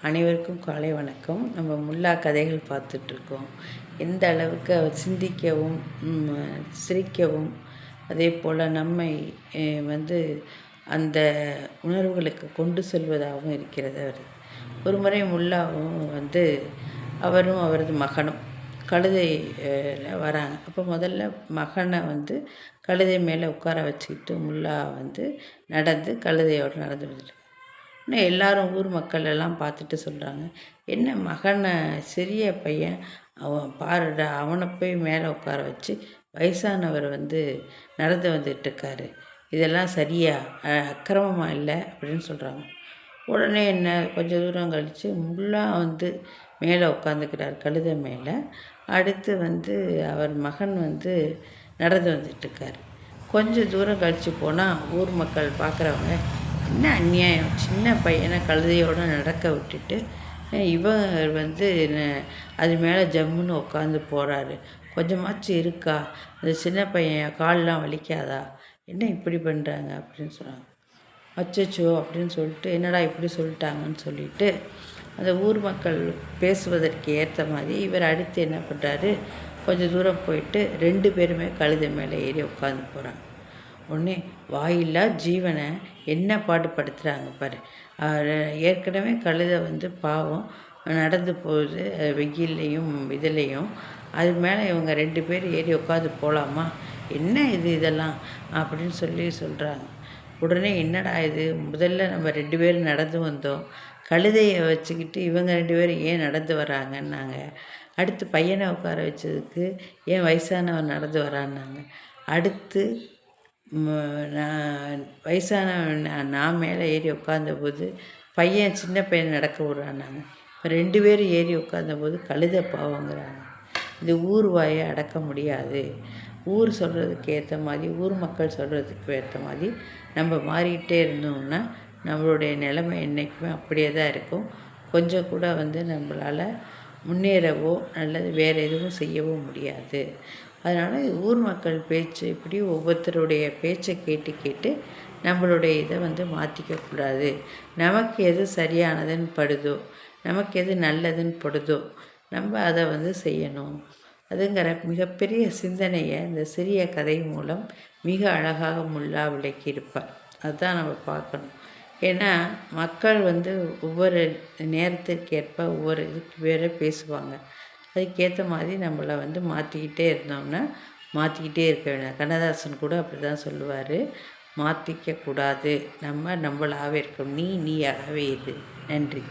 அனைவருக்கும் காலை வணக்கம். நம்ம முல்லா கதைகள் பார்த்துட்ருக்கோம். எந்த அளவுக்கு அவர் சிந்திக்கவும் சிரிக்கவும் அதே போல் நம்மை வந்து அந்த உணர்வுகளுக்கு கொண்டு செல்வதாகவும் இருக்கிறது அவர். ஒரு முறை முல்லாவும் அவரும் அவரது மகனும் கழுதை வராங்க. அப்போ முதல்ல மகனை கழுதை மேலே உட்கார வச்சுக்கிட்டு முல்லா நடந்து கழுதையோடு நடந்து வந்துட்டு இன்னும் எல்லாரும் ஊர் மக்கள் எல்லாம் பார்த்துட்டு சொல்கிறாங்க, என்ன மகனை சிறிய பையன் அவன் பாருடா, அவனை போய் மேலே உட்கார வச்சு வயசானவர் நடந்து வந்துட்டுருக்காரு, இதெல்லாம் சரியா, அக்கிரமமாக இல்லை அப்படின்னு சொல்கிறாங்க. உடனே என்ன கொஞ்சம் தூரம் கழித்து முல்லா மேலே உட்காந்துக்கிறார் கழுதை மேலே. அடுத்து அவர் மகன் நடந்து வந்துட்டுருக்கார். கொஞ்சம் தூரம் கழித்து போனால் ஊர் மக்கள் பார்க்குறவங்க, என்ன அநியாயம், சின்ன பையனை கழுதையோடு நடக்க விட்டுட்டு இவர் அது மேலே ஜம்முன்னு உட்காந்து போகிறாரு, கொஞ்சமாச்சும் இருக்கா, அந்த சின்ன பையன் கால்லாம் வலிக்காதா, என்ன இப்படி பண்ணுறாங்க அப்படின்னு சொன்னாங்க. அச்சச்சோ அப்படின்னு சொல்லிட்டு, என்னடா இப்படி சொல்லிட்டாங்கன்னு சொல்லிட்டு அந்த ஊர் மக்கள் பேசுவதற்கு ஏற்ற மாதிரி இவர் அடுத்து என்ன பண்ணுறாரு, கொஞ்சம் தூரம் போயிட்டு 2 பேருமே கழுதை மேலே ஏறி உட்காந்து போகிறாங்க. உடனே வாயில்லா ஜீவனை என்ன பாடுபடுத்துகிறாங்க பாரு. ஏற்கனவே கழுதை பாவம் நடந்து போகுது வெயில்லையும் இதுலேயும், அது மேலே இவங்க 2 பேர் ஏறி உட்காந்து போகலாமா, என்ன இதெல்லாம் அப்படின்னு சொல்கிறாங்க. உடனே என்னடா இது, முதல்ல நம்ம 2 பேரும் நடந்து வந்தோம், கழுதையை வச்சுக்கிட்டு இவங்க 2 பேரும் ஏன் நடந்து வராங்கன்னாங்க. அடுத்து பையனை உட்கார வச்சதுக்கு ஏன் வயசானவன் நடந்து வரான்னாங்க. அடுத்து வயசானவன் நான் மேலே ஏறி உட்காந்தபோது பையன் சின்ன பையன் நடக்க விட்றான்னாங்க. 2 பேரும் ஏறி உட்காந்தபோது கழுதை பாவங்கிறாங்க. இந்த ஊர் வாயை அடக்க முடியாது. ஊர் சொல்கிறதுக்கு ஏற்ற மாதிரி, ஊர் மக்கள் சொல்கிறதுக்கு ஏற்ற மாதிரி நம்ம மாறிக்கிட்டே இருந்தோம்னா நம்மளுடைய நிலைமை என்றைக்குமே அப்படியே தான் இருக்கும். கொஞ்சம் கூட நம்மளால் முன்னேறவோ அல்லது வேறு எதுவும் செய்யவோ முடியாது. அதனால் ஊர் மக்கள் பேச்சு இப்படி ஒவ்வொருத்தருடைய பேச்சை கேட்டு நம்மளுடைய இதை மாற்றிக்கக்கூடாது. நமக்கு எது சரியானதுன்னு படுதோ, நமக்கு எது நல்லதுன்னு படுதோ, நம்ம அதை செய்யணும். அதுங்கிற மிகப்பெரிய சிந்தனையை இந்த சிறிய கதை மூலம் மிக அழகாக முல்லா விளக்கியிருப்பார். அதுதான் நம்ம பார்க்கணும். ஏன்னா மக்கள் ஒவ்வொரு நேரத்திற்கேற்ப ஒவ்வொரு இதுக்கு வேறு பேசுவாங்க. அதுக்கேற்ற மாதிரி நம்மளை மாற்றிக்கிட்டே இருந்தோம்னா மாற்றிக்கிட்டே இருக்க வேண்டாம். கண்ணதாசன் கூட அப்படி தான் சொல்லுவார், மாற்றிக்க கூடாது, நம்ம நம்மளாகவே இருக்கணும், நீயாகவே இரு. நன்றி.